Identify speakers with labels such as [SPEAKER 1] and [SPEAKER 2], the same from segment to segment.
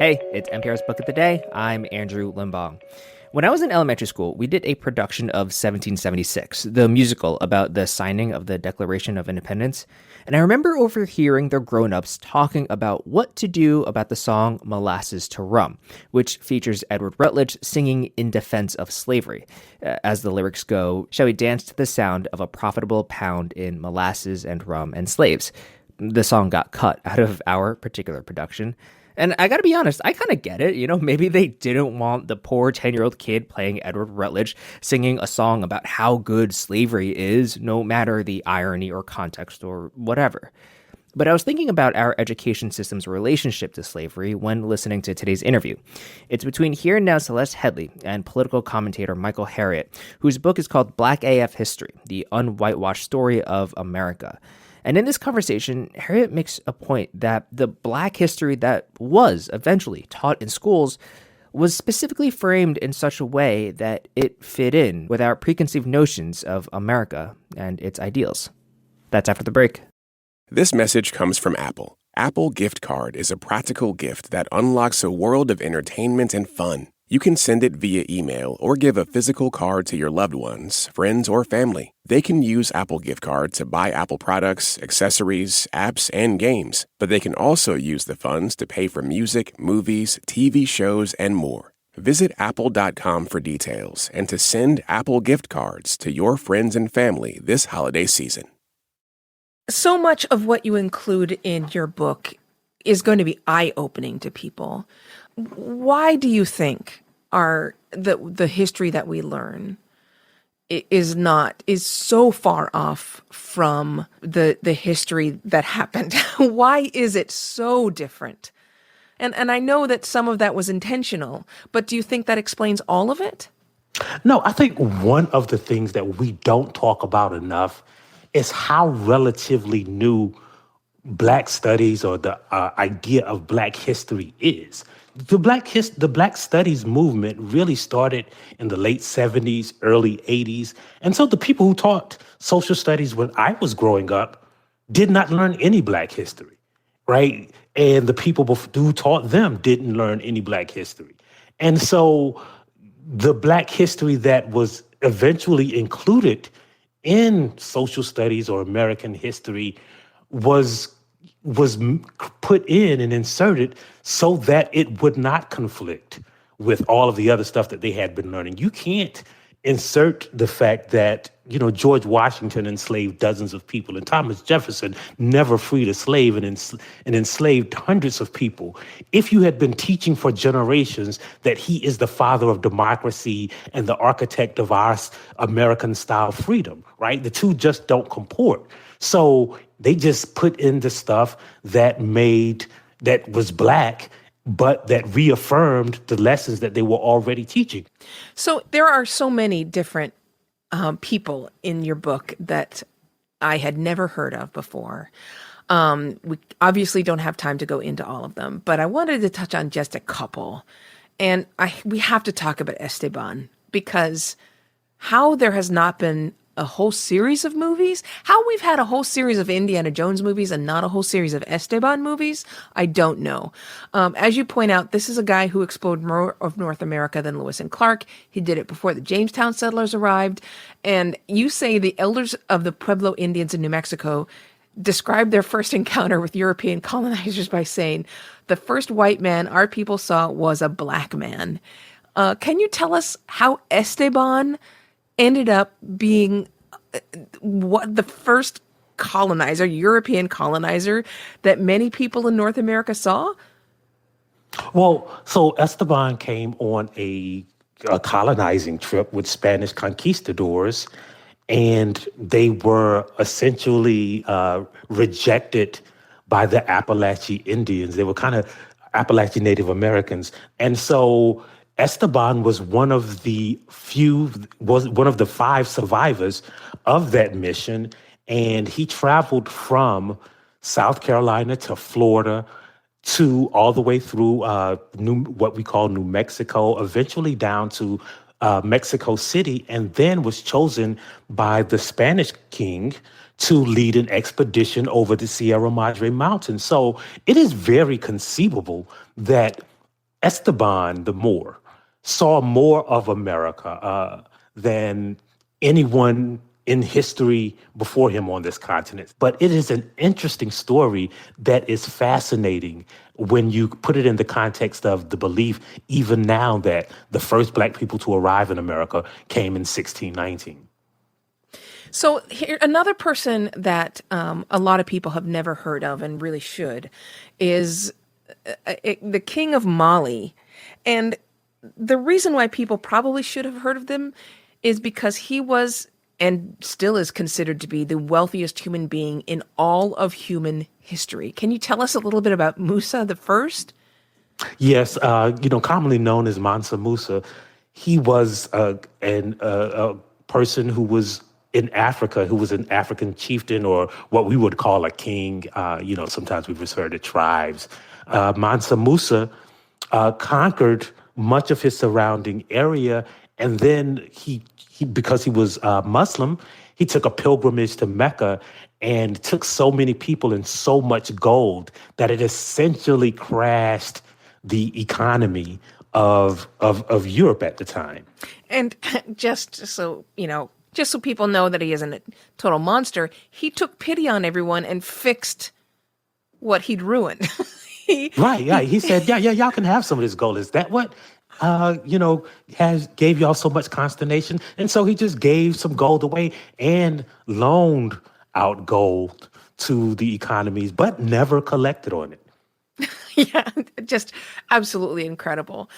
[SPEAKER 1] Hey, it's NPR's Book of the Day. I'm Andrew Limbong. When I was in elementary school, we did a production of 1776, the musical about the signing of the Declaration of Independence. And I remember overhearing the grown-ups talking about what to do about the song Molasses to Rum, which features Edward Rutledge singing in defense of slavery. As the lyrics go, shall we dance to the sound of a profitable pound in molasses and rum and slaves? The song got cut out of our particular production. And I gotta be honest, I kind of get it. Maybe they didn't want the poor 10-year-old kid playing Edward Rutledge singing a song about how good slavery is, no matter the irony or context or whatever. But I was thinking about our education system's relationship to slavery when listening to today's interview. It's between here and now Celeste Headlee and political commentator Michael Harriot, whose book is called Black AF History, the Un-Whitewashed Story of America. And in this conversation, Harriet makes a point that the Black history that was eventually taught in schools was specifically framed in such a way that it fit in with our preconceived notions of America and its ideals. That's after the break.
[SPEAKER 2] This message comes from Apple. Apple Gift Card is a practical gift that unlocks a world of entertainment and fun. You can send it via email or give a physical card to your loved ones, friends, or family. They can use Apple Gift Card to buy Apple products, accessories, apps, and games. But they can also use the funds to pay for music, movies, TV shows, and more. Visit apple.com for details and to send Apple Gift Cards to your friends and family this holiday season.
[SPEAKER 3] So much of what you include in your book is going to be eye-opening to people. Why do you think the history that we learn is so far off from the history that happened? Why is it so different? And I know that some of that was intentional, but do you think that explains all of it?
[SPEAKER 4] No, I think one of the things that we don't talk about enough is how relatively new Black studies or the idea of Black history is. The Black studies movement really started in the late 70s, early 80s. And so the people who taught social studies when I was growing up did not learn any Black history, right? And the people who taught them didn't learn any Black history. And so the Black history that was eventually included in social studies or American history was put in and inserted so that it would not conflict with all of the other stuff that they had been learning. You can't insert the fact that, George Washington enslaved dozens of people and Thomas Jefferson never freed a slave and enslaved hundreds of people. If you had been teaching for generations that he is the father of democracy and the architect of our American-style freedom, right? The two just don't comport. So they just put in the stuff that was Black, but that reaffirmed the lessons that they were already teaching.
[SPEAKER 3] So there are so many different people in your book that I had never heard of before. We obviously don't have time to go into all of them, but I wanted to touch on just a couple. And we have to talk about Esteban, because how there has not been a whole series of movies, how we've had a whole series of Indiana Jones movies and not a whole series of Esteban movies, I don't know. As you point out, this is a guy who explored more of North America than Lewis and Clark. He did it before the Jamestown settlers arrived. And you say the elders of the Pueblo Indians in New Mexico described their first encounter with European colonizers by saying, the first white man our people saw was a Black man. Can you tell us how Esteban ended up being what the first colonizer, European colonizer, that many people in North America saw?
[SPEAKER 4] Well, so Esteban came on a colonizing trip with Spanish conquistadors, and they were essentially rejected by the Appalachian Indians. They were kind of Appalachian Native Americans. And so Esteban was one of the 5 survivors of that mission. And he traveled from South Carolina to Florida to all the way through what we call New Mexico, eventually down to Mexico City, and then was chosen by the Spanish king to lead an expedition over the Sierra Madre Mountains. So it is very conceivable that Esteban the Moor saw more of America than anyone in history before him on this continent. But it is an interesting story that is fascinating when you put it in the context of the belief, even now, that the first Black people to arrive in America came in 1619.
[SPEAKER 3] So here, another person that a lot of people have never heard of and really should is the King of Mali. And the reason why people probably should have heard of them is because he was and still is considered to be the wealthiest human being in all of human history. Can you tell us a little bit about Musa the First?
[SPEAKER 4] Yes, commonly known as Mansa Musa, he was a person who was in Africa, who was an African chieftain, or what we would call a king. Sometimes we refer to tribes. Mansa Musa conquered much of his surrounding area, and then he because he was Muslim, he took a pilgrimage to Mecca and took so many people and so much gold that it essentially crashed the economy of Europe at the time.
[SPEAKER 3] And just so people know that he isn't a total monster, he took pity on everyone and fixed what he'd ruined.
[SPEAKER 4] Right. He said, yeah, y'all can have some of this gold. Is that what, gave y'all so much consternation? And so he just gave some gold away and loaned out gold to the economies, but never collected on it.
[SPEAKER 3] Yeah, just absolutely incredible.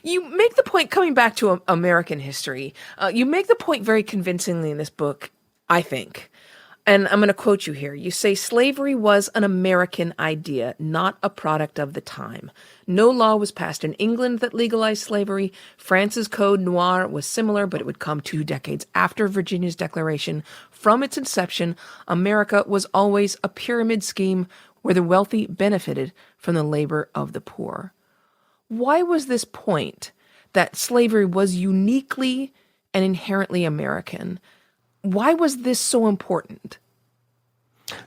[SPEAKER 3] You make the point, coming back to American history, you make the point very convincingly in this book, I think. And I'm going to quote you here. You say, slavery was an American idea, not a product of the time. No law was passed in England that legalized slavery. France's Code Noir was similar, but it would come 2 decades after Virginia's Declaration. From its inception, America was always a pyramid scheme where the wealthy benefited from the labor of the poor. Why was this point that slavery was uniquely and inherently American? Why was this so important?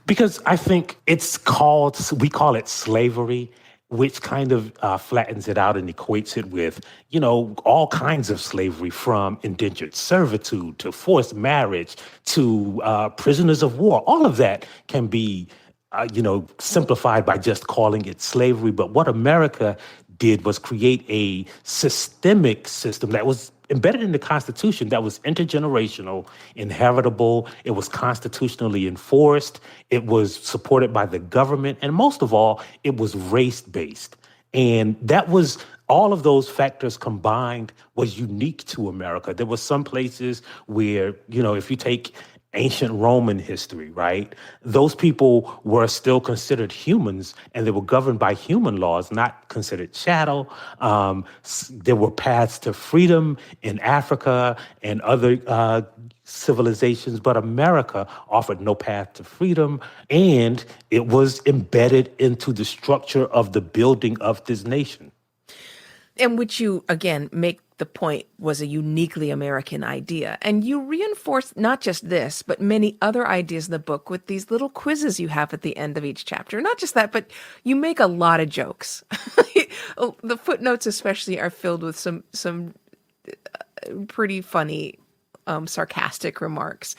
[SPEAKER 4] Because I think we call it slavery, which kind of flattens it out and equates it with, all kinds of slavery, from indentured servitude to forced marriage to prisoners of war. All of that can be, simplified by just calling it slavery. But what America did was create a systemic system that was embedded in the Constitution, that was intergenerational, inheritable. It was constitutionally enforced. It was supported by the government. And most of all, it was race-based. And that was, all of those factors combined was unique to America. There were some places where, if you take ancient Roman history, right? Those people were still considered humans, and they were governed by human laws, not considered chattel. There were paths to freedom in Africa and other civilizations, but America offered no path to freedom, and it was embedded into the structure of the building of this nation.
[SPEAKER 3] And which you, again, make the point was a uniquely American idea. And you reinforce not just this, but many other ideas in the book with these little quizzes you have at the end of each chapter. Not just that, but you make a lot of jokes. The footnotes especially are filled with some pretty funny, sarcastic remarks.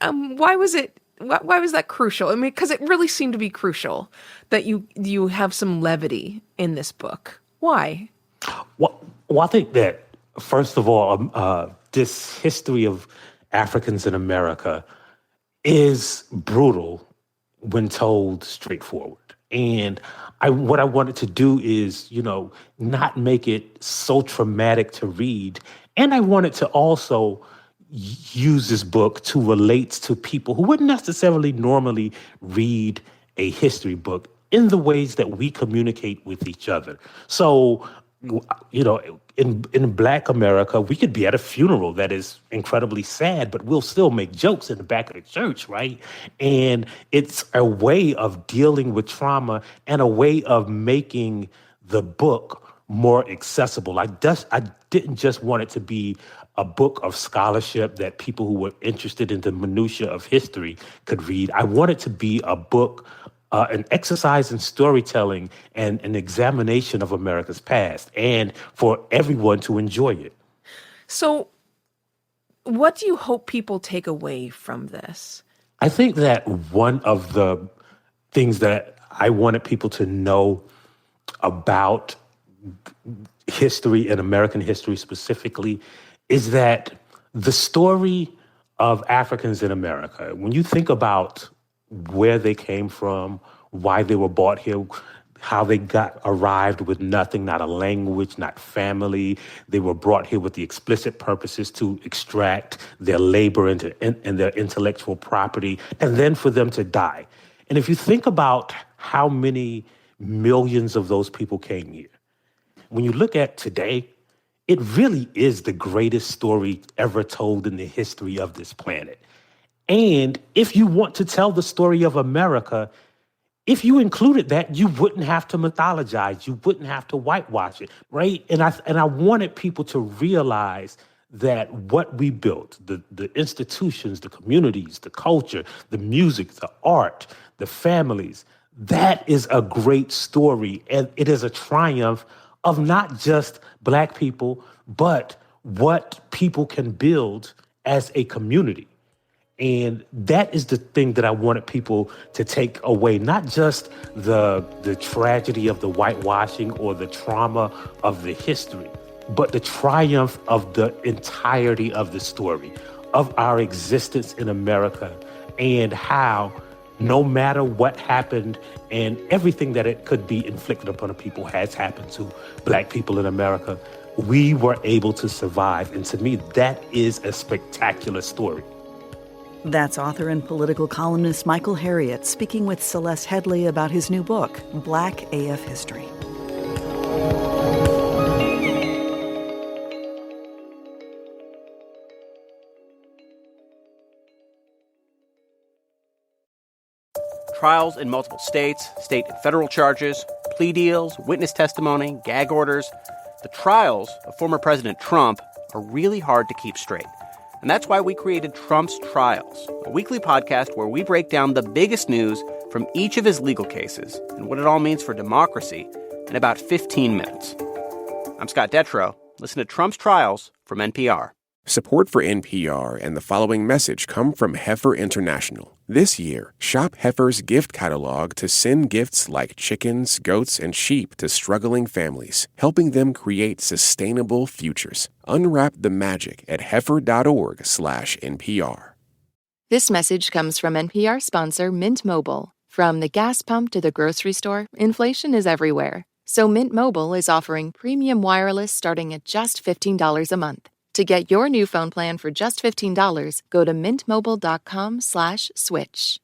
[SPEAKER 3] Why was that crucial? I mean, because it really seemed to be crucial that you have some levity in this book. Why?
[SPEAKER 4] Well, I think that, first of all, this history of Africans in America is brutal when told straightforward. And what I wanted to do is, not make it so traumatic to read. And I wanted to also use this book to relate to people who wouldn't necessarily normally read a history book in the ways that we communicate with each other. So, in Black America, we could be at a funeral that is incredibly sad, but we'll still make jokes in the back of the church, right? And it's a way of dealing with trauma and a way of making the book more accessible. I didn't just want it to be a book of scholarship that people who were interested in the minutia of history could read. I want it to be a book an exercise in storytelling and an examination of America's past, and for everyone to enjoy it.
[SPEAKER 3] So, what do you hope people take away from this?
[SPEAKER 4] I think that one of the things that I wanted people to know about history and American history specifically is that the story of Africans in America, when you think about where they came from, why they were brought here, how they arrived with nothing, not a language, not family. They were brought here with the explicit purposes to extract their labor and their intellectual property, and then for them to die. And if you think about how many millions of those people came here, when you look at today, it really is the greatest story ever told in the history of this planet. And if you want to tell the story of America, if you included that, you wouldn't have to mythologize. You wouldn't have to whitewash it, right? And I wanted people to realize that what we built, the institutions, the communities, the culture, the music, the art, the families, that is a great story. And it is a triumph of not just Black people, but what people can build as a community. And that is the thing that I wanted people to take away, not just the tragedy of the whitewashing or the trauma of the history, but the triumph of the entirety of the story, of our existence in America, and how no matter what happened and everything that it could be inflicted upon a people has happened to Black people in America, we were able to survive. And to me, that is a spectacular story.
[SPEAKER 5] That's author and political columnist Michael Harriot speaking with Celeste Headlee about his new book, Black AF History.
[SPEAKER 6] Trials in multiple states, state and federal charges, plea deals, witness testimony, gag orders. The trials of former President Trump are really hard to keep straight. And that's why we created Trump's Trials, a weekly podcast where we break down the biggest news from each of his legal cases and what it all means for democracy in about 15 minutes. I'm Scott Detrow. Listen to Trump's Trials from NPR.
[SPEAKER 2] Support for NPR and the following message come from Heifer International. This year, shop Heifer's gift catalog to send gifts like chickens, goats, and sheep to struggling families, helping them create sustainable futures. Unwrap the magic at heifer.org/NPR.
[SPEAKER 7] This message comes from NPR sponsor Mint Mobile. From the gas pump to the grocery store, inflation is everywhere. So Mint Mobile is offering premium wireless starting at just $15 a month. To get your new phone plan for just $15, go to mintmobile.com/switch.